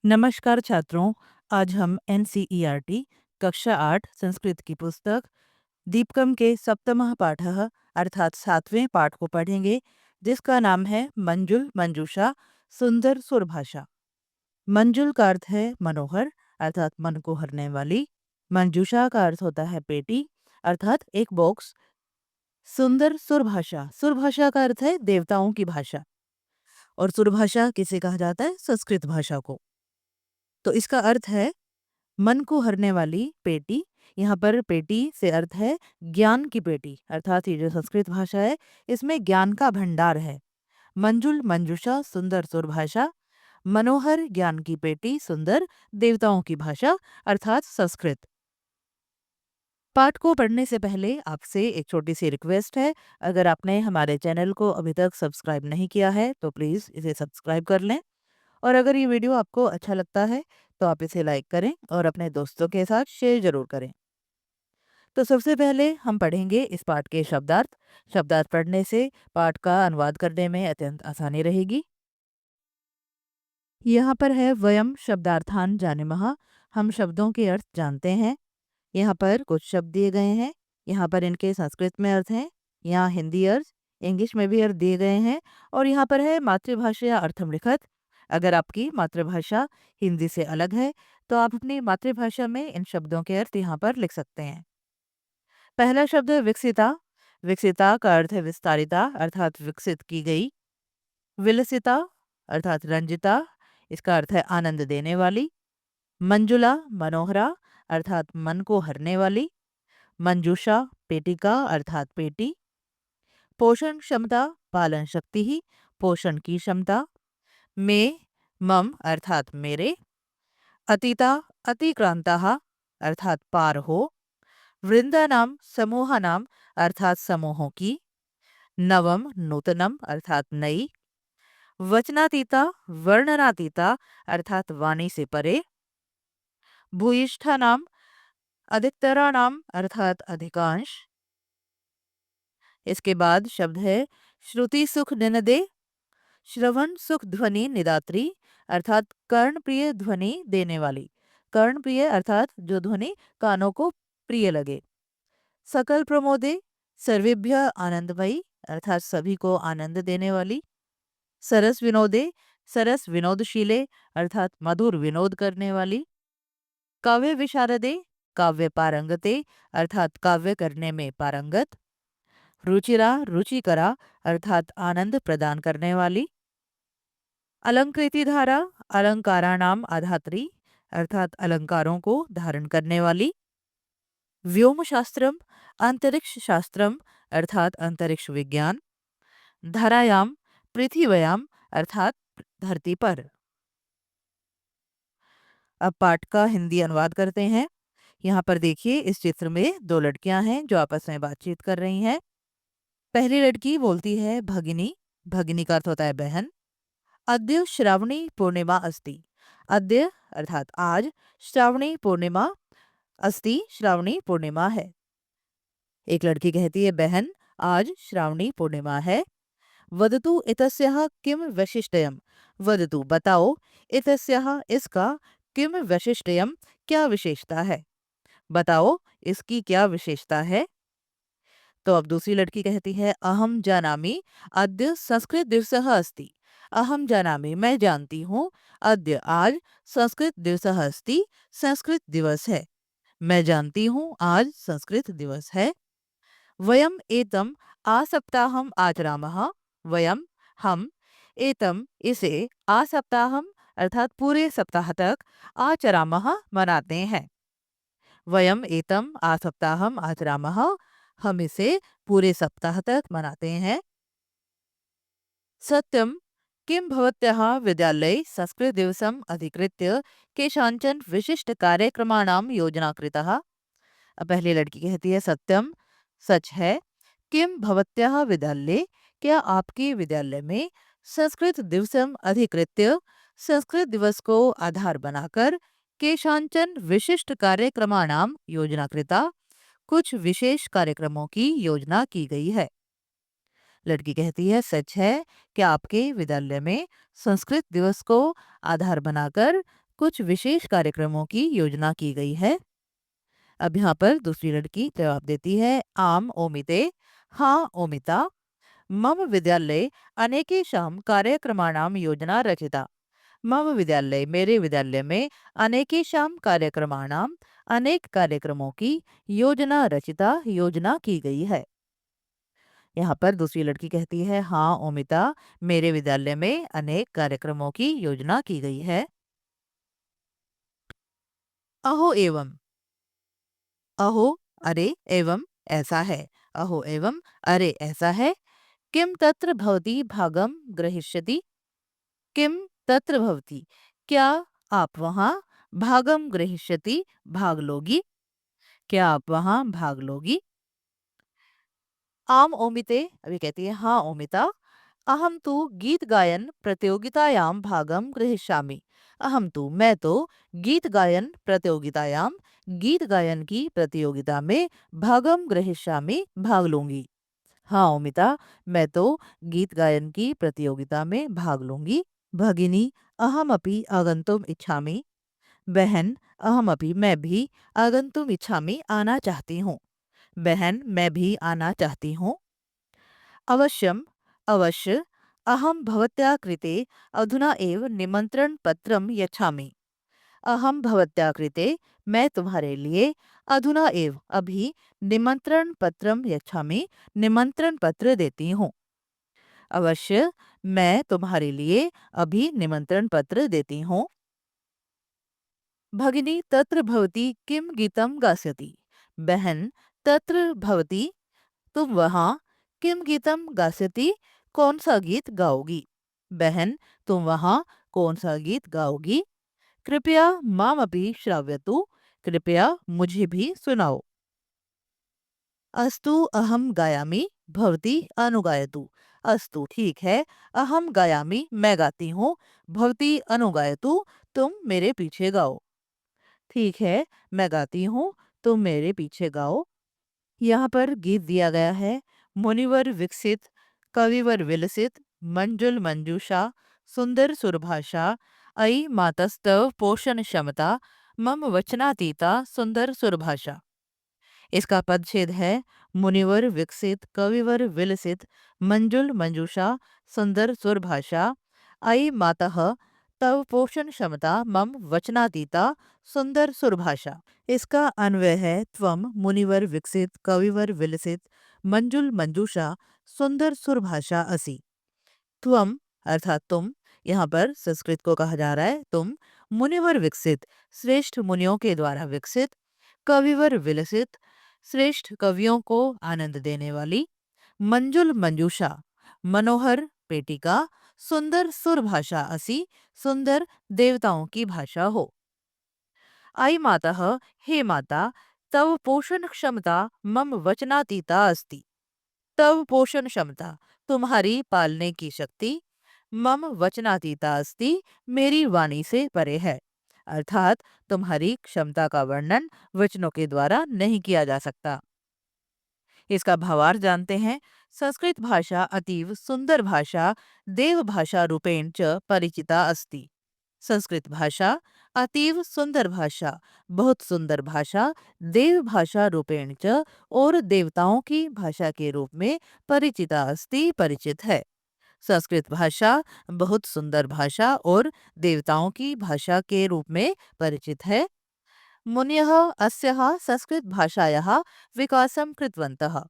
नमस्कार छात्रों। आज हम एनसीईआरटी कक्षा 8 संस्कृत की पुस्तक दीपकम के सप्तमः पाठः अर्थात 7वें पाठ को पढ़ेंगे, जिसका नाम है मंजुल मंजूषा सुंदर सुरभाषा। मंजुल का अर्थ है मनोहर अर्थात मन को हरने वाली। मंजूषा का अर्थ होता है पेटी अर्थात एक बॉक्स। सुंदर सुरभाषा, सुरभाषा का अर्थ है देवताओं की भाषा, और सुरभाषा किसे कहा जाता है? संस्कृत भाषा को। तो इसका अर्थ है मन को हरने वाली पेटी। यहाँ पर पेटी से अर्थ है ज्ञान की पेटी, अर्थात ये जो संस्कृत भाषा है इसमें ज्ञान का भंडार है। मंजुल मंजुषा सुंदर सुरभाषा, मनोहर ज्ञान की पेटी, सुंदर देवताओं की भाषा अर्थात संस्कृत। पाठ को पढ़ने से पहले आपसे एक छोटी सी रिक्वेस्ट है। अगर आपने हमारे चैनल को अभी तक सब्सक्राइब नहीं किया है तो प्लीज़ इसे सब्सक्राइब कर लें, और अगर ये वीडियो आपको अच्छा लगता है तो आप इसे लाइक करें और अपने दोस्तों के साथ शेयर जरूर करें। तो सबसे पहले हम पढ़ेंगे इस पाठ के शब्दार्थ। शब्दार्थ पढ़ने से पाठ का अनुवाद करने में अत्यंत आसानी रहेगी। यहाँ पर है वयम शब्दार्थान जानीमः। हम शब्दों के अर्थ जानते हैं। यहाँ पर कुछ शब्द दिए गए हैं। यहाँ पर इनके संस्कृत में अर्थ हैं, यहाँ हिंदी अर्थ, इंग्लिश में भी अर्थ दिए गए हैं, और यहाँ पर है मातृभाषा या अर्थम लिखत। अगर आपकी मातृभाषा हिंदी से अलग है तो आप अपनी मातृभाषा में इन शब्दों के अर्थ यहाँ पर लिख सकते हैं। पहला शब्द है विकसिता। विकसिता का अर्थ है विस्तारिता अर्थात विकसित की गई। विलसिता अर्थात रंजिता, इसका अर्थ है आनंद देने वाली। मंजुला मनोहरा अर्थात मन को हरने वाली। मंजूषा पेटिका अर्थात पेटी। पोषण क्षमता पालन शक्ति ही, पोषण की क्षमता। में मम अर्थात मेरे। अतीता अतिक्रांता अर्थात पार हो। वृंदानाम समूहानाम अर्थात समूहों की। नवम नूतनम अर्थात नई। वचनातीता वर्णनातीता अर्थात वाणी से परे। भूयिष्ठानाम अधिकतरानाम अर्थात अधिकांश। इसके बाद शब्द है श्रुति सुख निनदे। श्रवण सुख ध्वनि निदात्री अर्थात कर्ण प्रिय ध्वनि देने वाली। कर्ण प्रिय अर्थात जो ध्वनि कानों को प्रिय लगे। सकल प्रमोदे सर्वेभ्य आनंदमयी अर्थात सभी को आनंद देने वाली। सरस विनोदे सरस विनोदशीले अर्थात मधुर विनोद करने वाली। काव्य विशारदे काव्य पारंगते अर्थात काव्य करने में पारंगत। रुचिरा रुचिकरा अर्थात आनंद प्रदान करने वाली। अलंकृति धारा अलंकाराणाम आधात्री अर्थात अलंकारों को धारण करने वाली। व्योम शास्त्रम अंतरिक्ष शास्त्रम अर्थात अंतरिक्ष विज्ञान। धरायाम पृथ्वीयाम अर्थात धरती पर। अब पाठ का हिंदी अनुवाद करते हैं। यहाँ पर देखिए, इस चित्र में दो लड़कियां हैं जो आपस में बातचीत कर रही हैं। पहली लड़की बोलती है भगिनी। भगिनी का अर्थ होता है बहन। अद्य श्रावणी पूर्णिमा अस्ति। अद्य अर्थात आज, श्रावणी पूर्णिमा अस्ति श्रावणी पूर्णिमा है। एक लड़की कहती है बहन, आज श्रावणी पूर्णिमा है। वदतु इतस्याः किम वैशिष्ट्यम। वदतु बताओ, इतस्याः इसका, किम वैशिष्ट्यम क्या विशेषता है। बताओ इसकी क्या विशेषता है। तो अब दूसरी लड़की कहती है अहम जानामि अद्य संस्कृत दिवसः अस्ति। अहम जानामि मैं जानती हूँ, अद्य आज, संस्कृत दिवसः अस्ति संस्कृत दिवस है। मैं जानती हूँ आज संस्कृत दिवस है। वयम एतम आसप्ताहम आचरामः। वयम हम, एतम इसे, आसप्ताहम अर्थात पूरे सप्ताह तक, आचरामः मनाते हैं। वयम एतम आसप्ताहम आचरामः हम इसे पूरे सप्ताह तक मनाते हैं। सत्यम किं भवत्याः विद्यालये संस्कृत दिवसम् अधिकृत्य केषाञ्चन विशिष्ट कार्यक्रमाणां योजना कृतः। अब पहली लड़की कहती है सत्यम सच है। किम भवत्याः विद्यालये क्या आपके विद्यालय में, संस्कृत दिवसम अधिकृत्य संस्कृत दिवस को आधार बनाकर, केषाञ्चन विशिष्ट कार्यक्रमाणाम योजना कृता कुछ विशेष कार्यक्रमों की योजना की गई है। लड़की कहती है सच है कि आपके विद्यालय में संस्कृत दिवस को आधार बनाकर कुछ विशेष कार्यक्रमों की योजना की गई है। अब यहाँ पर दूसरी लड़की जवाब देती है, आम ओमिते, हाँ ओमिता, मम विद्यालये अनेकेषां कार्यक्रमाणां योजना रचिता। मम विद्यालय, मेरे विद्यालय में, अनेकेषां कार्यक्रमाणां, अनेक कार्यक्रमों की, योजना रचिता, योजना की गई है। यहाँ पर दूसरी लड़की कहती है, हाँ ओमिता, मेरे विद्यालय में अनेक कार्यक्रमों की योजना की गई है। अहो एवं, अहो अरे एवं ऐसा है, अहो एवं अरे ऐसा है। किम तत्र भवती भागम ग्रहीष्यति, किम तत्र भवती क्या आप वहाँ, भागम ग्रहीष्यति भाग लोगी, क्या आप वहाँ भाग लोगी। आम ओमिते, अभी कहती है हाँ ओमिता, अहम तु गीत गायन प्रतियोगितायां भागम गृहीष्यामि, अहम तु मैं तो गीत गायन प्रतियोगितायां, गीत गायन की प्रतियोगिता में, भागम गृहीष्यामि भाग लूंगी। हाँ ओमिता, मैं तो गीत गायन की प्रतियोगिता में भाग लूंगी। भगिनी अहम अपि आगंतुम इच्छामि, बहन अहम अपि मैं भी, आगंतुम इच्छामि आना चाहती हूँ, बहन मैं भी आना चाहती हूँ। अवश्यम अवश्य, अहम भवत्या कृते अधुना एव निमंत्रण पत्रम यच्छामि, अहम भवत्या कृते मैं तुम्हारे लिए, अधुना एव अभी, निमंत्रण पत्रम यच्छामि निमंत्रण पत्र देती हूँ। अवश्य मैं तुम्हारे लिए अभी निमंत्रण पत्र देती हूँ। भगिनी तत्र भवती किम गीतम गास्यति, बहन तत्र भवती तुम वहाँ, किम गीतम गास्यति कौन सा गीत गाओगी, बहन तुम वहाँ कौन सा गीत गाओगी। कृपया मामपि श्राव्यतु, कृपया मुझे भी सुनाओ। अस्तु अहम गायामि, भवती अनुगायतु, अस्तु ठीक है, अहम गायामि मैं गाती हूँ, भवती अनुगायतु तुम मेरे पीछे गाओ। ठीक है, मैं गाती हूँ, तुम मेरे पीछे गाओ। यहाँ पर गीत दिया गया है, मुनिवर विकसित, कविवर विलसित, मंजुल मंजूषा, सुंदर सुरभाषा, अयि मातस्तव पोषण क्षमता, मम वचनातीता सुंदर सुरभाषा। इसका पदछेद है, मुनिवर विकसित, कविवर विलसित, मंजुल मंजूषा, सुंदर सुरभाषा, अयि मातः तव पोषण क्षमता, मम वचनातीता सुंदर सुरभाषा। इसका अन्वय है, त्वम मुनिवर विकसित, कविवर विलसित, मंजुल मंजूषा, सुंदर सुरभाषा असि। त्वम अर्थात तुम, यहाँ पर संस्कृत को कहा जा रहा है तुम, मुनिवर विकसित श्रेष्ठ मुनियों के द्वारा विकसित, कविवर विलसित श्रेष्ठ कवियों को आनंद देने वाली, मंजुल मंजूषा मनोहर पेटिका, सुंदर सुर भाषा असी सुंदर देवताओं की भाषा हो। आई माता हे माता, तव पोषण क्षमता मम वचनातीता अस्ति, तव पोषण क्षमता तुम्हारी पालने की शक्ति, मम वचनातीता अस्ति मेरी वाणी से परे है, अर्थात तुम्हारी क्षमता का वर्णन वचनों के द्वारा नहीं किया जा सकता। इसका भावार्थ जानते हैं। संस्कृत भाषा अतीव सुंदर भाषा, देव भाषा रूपेण च परिचिता अस्ति। संस्कृत भाषा अतीव सुंदर भाषा, बहुत सुंदर भाषा, देव भाषा रूपेण च और देवताओं की भाषा के रूप में परिचिता अस्ति परिचित है। संस्कृत भाषा बहुत सुंदर भाषा और देवताओं की भाषा के रूप में परिचित है। मुनयः अस्याः संस्कृत भाषायाः विकासं कृतवन्तः।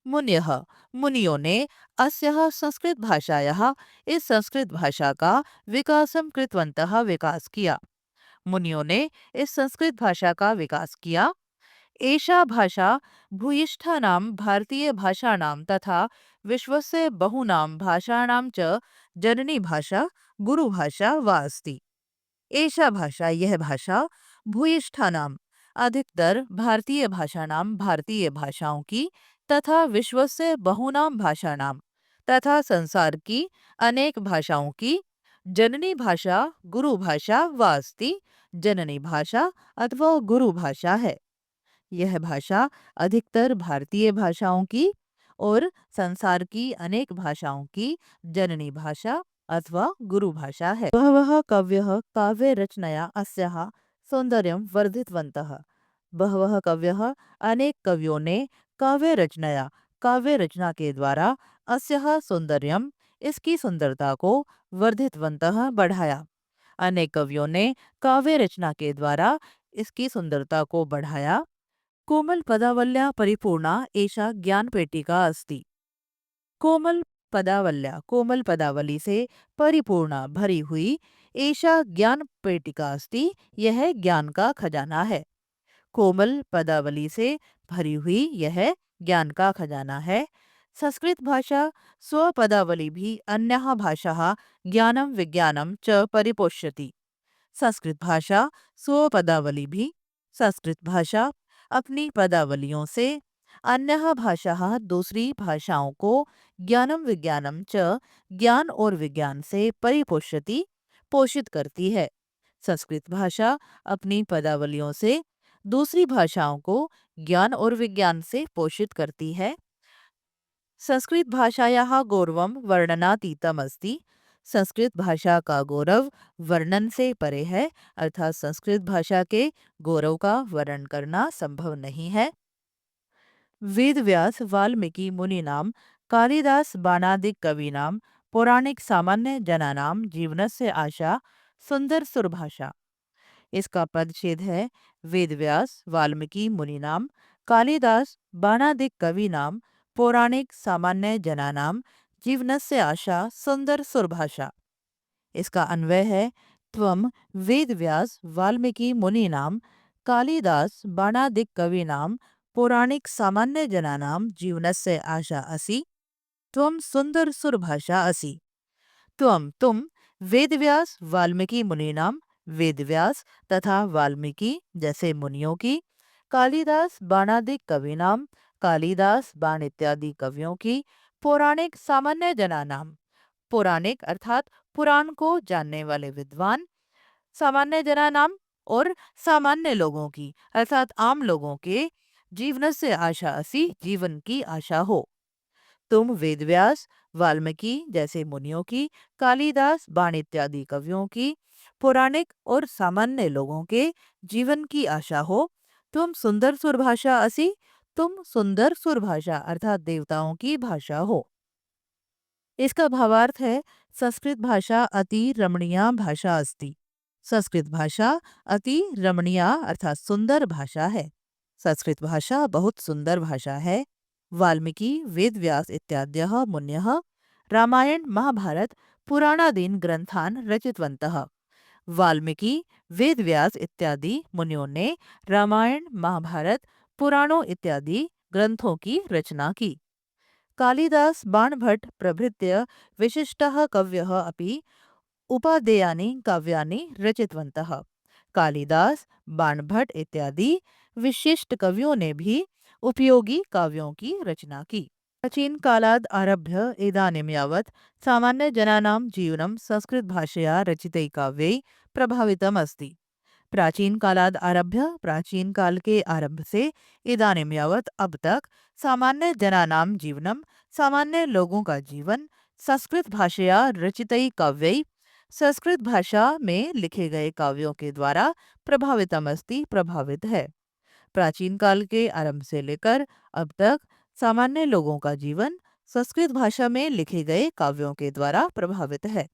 मुनयः मुनियों ने अस्याः संस्कृत भाषायाः इस संस्कृत भाषा का विकासं कृतवन्तः विकास किया। मुनियों ने इस संस्कृत भाषा का विकास किया। एषा भाषा भूयिष्ठानां भारतीय भाषाणां तथा विश्वस्य बहूनां भाषाणां च जननी भाषा गुरुभाषा वा अस्ति। एषा भाषा यह भाषा भूयिष्ठानाम अधिकतर भारतीय भाषाणाम भारतीय भाषाओं की तथा विश्व से बहुनाम भाषाणाम तथा संसार की अनेक भाषाओं की जननी भाषा गुरु भाषा वास्ति जननी भाषा अथवा गुरु भाषा है। यह भाषा अधिकतर भारतीय भाषाओं की और संसार की अनेक भाषाओं की जननी भाषा अथवा गुरु भाषा है। बहवः कवयः काव्य रचनया अस्याः सौंदर्यं वर्धितवन्तः। बहवः कवयः अनेक कवियों ने काव्य रचना के द्वारा अस्याः सौंदर्यम इसकी सुंदरता को वर्धितवन्तः बढ़ाया। अनेक कवियों ने काव्य रचना के द्वारा इसकी सुंदरता को बढ़ाया। कोमल पदावल्या परिपूर्णा एषा ज्ञानपेटिका अस्ति। कोमल पदावली से परिपूर्ण भरी हुई एषा ज्ञान पेटिका अस्ति, यह ज्ञान का खजाना है। कोमल पदावली से भरी हुई यह ज्ञान का खजाना है। संस्कृत भाषा स्वपदावली भी अन्याः भाषाः ज्ञानम विज्ञानम च परिपोष्यति। संस्कृत भाषा स्वपदावली भी संस्कृत भाषा अपनी पदावलियों से अन्य भाषा दूसरी भाषाओं को ज्ञानम विज्ञानम च ज्ञान और विज्ञान से परिपोषति पोषित करती है। संस्कृत भाषा अपनी पदावलियों से दूसरी भाषाओं को ज्ञान और विज्ञान से पोषित करती है। संस्कृत भाषायाः गौरवं वर्णनातीतम अस्ति। संस्कृत भाषा का गौरव वर्णन से परे है, अर्थात संस्कृत भाषा के गौरव का वर्णन करना संभव नहीं है। वेद व्यास वाल्मीकि मुनीनाम कालिदास बाणादिक कवीनाम पौराणिक सामान्य जनानाम जीवनस्य आशा सुंदर सुरभाषा। इसका पदच्छेद है वेद व्यास वाल्मीकि मुनीनाम कालिदास बाणादिक कवीनाम पौराणिक सामान्य जनानाम जीवनस्य आशा सुंदर सुरभाषा। इसका अन्वय है त्वम वेद व्यास वाल्मीकि मुनीनाम कालिदास बाणादिक कवीनाम पौराणिक सामान्य जनानाम जीवनस्य आशा असि त्वम सुंदर सुरभाषा असि। तुम वेदव्यास वाल्मीकि मुनीनाम वेदव्यास तथा वाल्मीकि जैसे मुनियों की, कालिदास बाणादिक कवीनाम कालिदास बाण इत्यादि कवियों की, पौराणिक सामान्य जनानाम पौराणिक अर्थात पुराण को जानने वाले विद्वान, सामान्य जनानाम और सामान्य लोगों की अर्थात आम लोगों के जीवन से आशा असी जीवन की आशा हो। तुम वेदव्यास वाल्मीकि जैसे मुनियों की, कालिदास बाण इत्यादि कवियों की, पौराणिक और सामान्य लोगों के जीवन की आशा हो। तुम सुंदर सुरभाषा असी तुम सुंदर सुरभाषा अर्थात देवताओं की भाषा हो। इसका भावार्थ है संस्कृत भाषा अति रमणीया भाषा अस्ति। संस्कृत भाषा अति रमणीया अर्थात सुंदर भाषा है। संस्कृत भाषा बहुत सुंदर भाषा है। वाल्मीकि वेदव्यास इत्याद्यः मुन्यः रामायण महाभारत पुराणादीन ग्रंथान रचितवन्तः। वाल्मीकि वेदव्यास इत्यादि मुनियों ने रामायण महाभारत पुराणों इत्यादि ग्रंथों की रचना की। कालिदास बाणभट्ट प्रभृत्य विशिष्टः कवयः अपि उपादेयानि काव्यानि रचितवन्तः। कालिदास बाणभट्ट इत्यादि विशिष्ट कवियों ने भी उपयोगी काव्यों की रचना की। प्राचीन कालाद आरभ्य इदानीं यावत् सामान्य जनानां जीवनं संस्कृत भाषया रचितैः काव्यैः प्रभावितम् अस्ति। प्राचीन कालाद आरभ्य प्राचीन काल के आरंभ से इदानीं यावत् अब तक सामान्य जनानाम जीवनम सामान्य लोगों का जीवन संस्कृत भाषया रचितैः काव्यैः संस्कृत भाषा में लिखे गए काव्यों के द्वारा प्रभावितम अस्ति प्रभावित है। प्राचीन काल के आरंभ से लेकर अब तक सामान्य लोगों का जीवन संस्कृत भाषा में लिखे गए काव्यों के द्वारा प्रभावित है।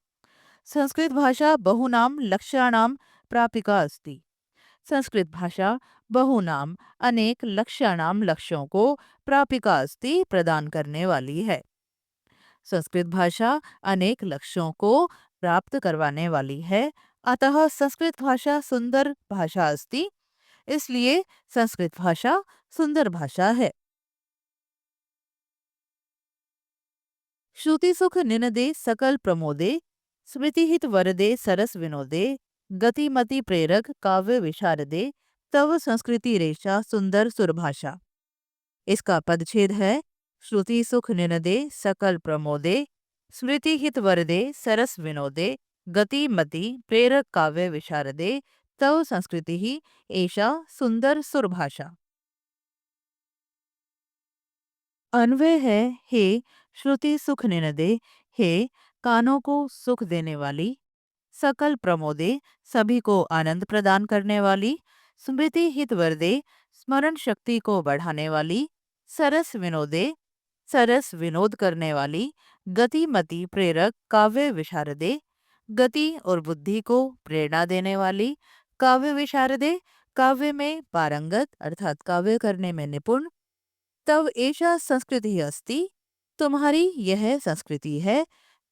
संस्कृत भाषा बहुनाम लक्ष्याणाम प्रापिका अस्ति। संस्कृत भाषा बहुनाम अनेक लक्ष्याणाम लक्ष्यों को प्रापिका अस्ति प्रदान करने वाली है। संस्कृत भाषा अनेक लक्ष्यों को प्राप्त करवाने वाली है। अतः संस्कृत भाषा सुंदर भाषा अस्ति, इसलिए संस्कृत भाषा सुंदर भाषा है। श्रुति सुख निनदे सकल प्रमोदे स्मृतिहित वरदे सरस विनोदे गतिमति प्रेरक काव्य विशारदे तव संस्कृति रेशा सुंदर सुरभाषा। इसका पदच्छेद है श्रुति सुख निनदे सकल प्रमोदे स्मृति हित वरदे सरस विनोदे गतिमति प्रेरक काव्य विशारदे तव संस्कृति ही एषा सुंदर सुरभाषा। अन्वय है हे श्रुति सुख निनदे, हे कानों को सुख देने वाली, सकल प्रमोदे, सभी को आनंद प्रदान करने वाली, स्मृति हितवर्दे, स्मरण शक्ति को बढ़ाने वाली, सरस विनोदे, सरस विनोद करने वाली, गतिमति प्रेरक काव्य विशारदे, गति और बुद्धि को प्रेरणा देने वाली, काव्य विशारदे, काव्य में पारंगत अर्थात काव्य करने में निपुण, तव एषा संस्कृति अस्ति, तुम्हारी यह संस्कृति है,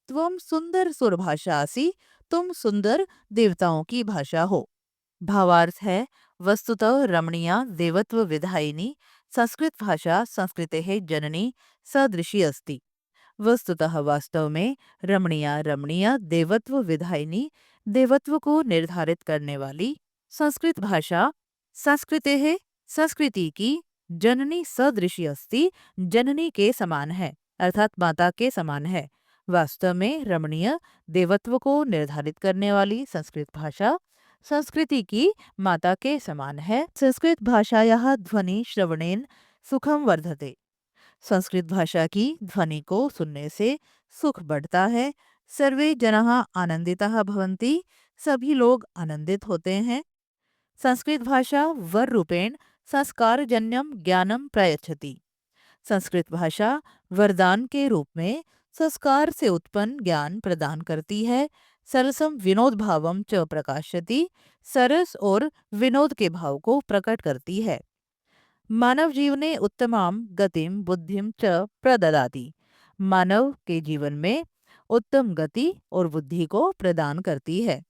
त्वम सुंदर सुरभाषासि, तुम सुंदर देवताओं की भाषा हो। भावार्थ है, वस्तुतः रमणीया देवत्व विधायिनी संस्कृत भाषा संस्कृतेः जननी सदृशी अस्ति। वस्तुतः वास्तव में रमणीया रमणीय देवत्व विधायिनी देवत्व को निर्धारित करने वाली संस्कृत भाषा संस्कृतेः संस्कृति की जननी सदृशी अस्ति, जननी के समान है अर्थात माता के समान है। वास्तव में रमणीय देवत्व को निर्धारित करने वाली संस्कृत भाषा संस्कृति की माता के समान है। संस्कृत भाषायाः ध्वनि श्रवणेन सुखम वर्धते। संस्कृत भाषा की ध्वनि को सुनने से सुख बढ़ता है। सर्वे जनाः आनंदिताः भवन्ति, सभी लोग आनंदित होते हैं। संस्कृत भाषा वर रूपेण संस्कारजन्यम ज्ञानम प्रयच्छति। संस्कृत भाषा वरदान के रूप में संस्कार से उत्पन्न ज्ञान प्रदान करती है। सरसम विनोद भावम च प्रकाशति, सरस और विनोद के भाव को प्रकट करती है। मानव जीवने उत्तमाम गतिम बुद्धिम च प्रददाति। मानव के जीवन में उत्तम गति और बुद्धि को प्रदान करती है।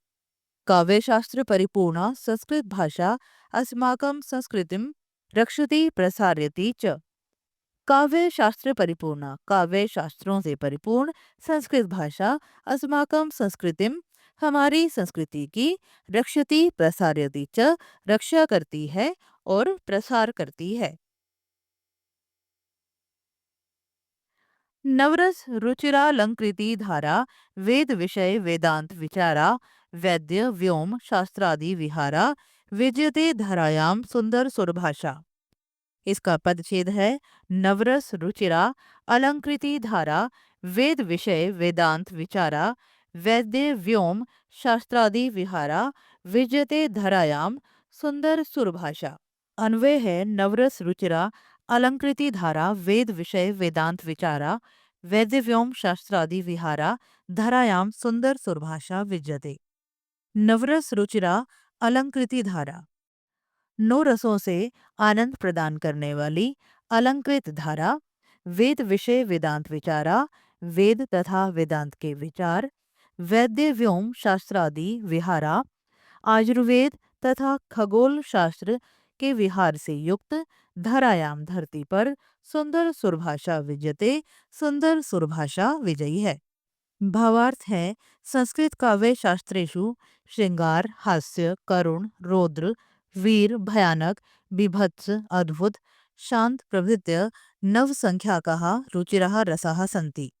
काव्य शास्त्र परिपूर्णा संस्कृत भाषा अस्माकं संस्कृतिम रक्षति प्रसारयति च। काव्य शास्त्र परिपूर्णा, काव्य शास्त्रों से परिपूर्ण संस्कृत भाषा अस्माकं संस्कृतिम, हमारी संस्कृति की रक्षति प्रसारयति च, रक्षा करती है और प्रसार करती है। नवरस रुचिरालंकृति धारा, वेद विषय वेदांत विचारा, वैद्य व्योम शास्त्रादि विहारा, विजयते धरायाम सुंदर सुरभाषा। इसका पदच्छेद है, नवरस रुचिरा अलंकृति धारा, वेद विषय वेदांत विचारा, वैद्य व्योम शास्त्रादि विहारा, विजयते धरायाम सुंदर सुरभाषा। अन्वय है, नवरस रुचिरा अलंकृति धारा, वेद विषय वेदांत विचारा, वैद्य व्योम शास्त्रादि विहारा, धरायाम सुंदर सुरभाषा विजयते। नवरस रुचिरा अलंकृति धारा, नौ रसों से आनंद प्रदान करने वाली अलंकृत धारा, वेद विषय वेदांत विचारा, वेद तथा वेदांत के विचार, वैद्य व्योम शास्त्रादि विहारा, आयुर्वेद तथा खगोल शास्त्र के विहार से युक्त, धरायाम धरती पर, सुंदर सुरभाषा विजयते, सुंदर सुरभाषा विजयी है। भावार्थ है, संस्कृत काव्य शास्त्रेषु श्रृंगार, हास्य, करुण, रौद्र, वीर, भयानक, बीभत्स, अद्भुत, शांत प्रभृत्य नव संख्याकाः रुचिरः रसाः सन्ति।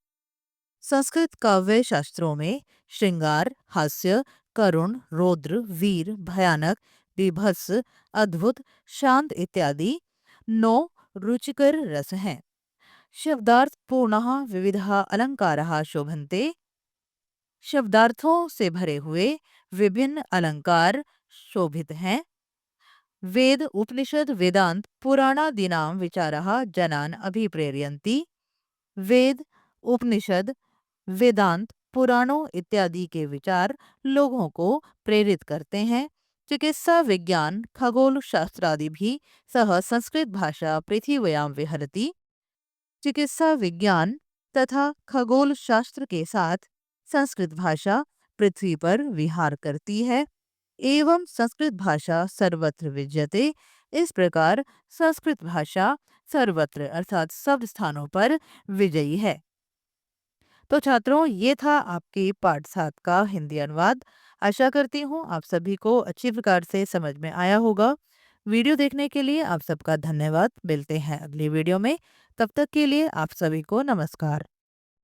संस्कृत काव्य शास्त्रों में श्रृंगार, हास्य, करुण, रौद्र, वीर, भयानक, बीभत्स, अद्भुत, शांत इत्यादि 9 रुचिकर रस हैं। शब्दार्थ पूर्णः विविधः अलंकाराः शोभन्ते। शब्दार्थों से भरे हुए विभिन्न अलंकार शोभित हैं। वेद उपनिषद वेदांत पुराणादीनां विचाराः जनान् अभिप्रेरयन्ति। वेद उपनिषद वेदांत पुराणों इत्यादि के विचार लोगों को प्रेरित करते हैं। चिकित्सा विज्ञान खगोल शास्त्रादि भी सह संस्कृत भाषा पृथिव्यां विहरति। चिकित्सा विज्ञान तथा खगोल शास्त्र के साथ संस्कृत भाषा पृथ्वी पर विहार करती है। एवं संस्कृत भाषा सर्वत्र विद्यते। इस प्रकार संस्कृत भाषा सर्वत्र अर्थात सब स्थानों पर विजयी है। तो छात्रों, ये था आपके पाठ 7 का हिंदी अनुवाद। आशा करती हूँ आप सभी को अच्छी प्रकार से समझ में आया होगा। वीडियो देखने के लिए आप सबका धन्यवाद। मिलते हैं अगली वीडियो में। तब तक के लिए आप सभी को नमस्कार।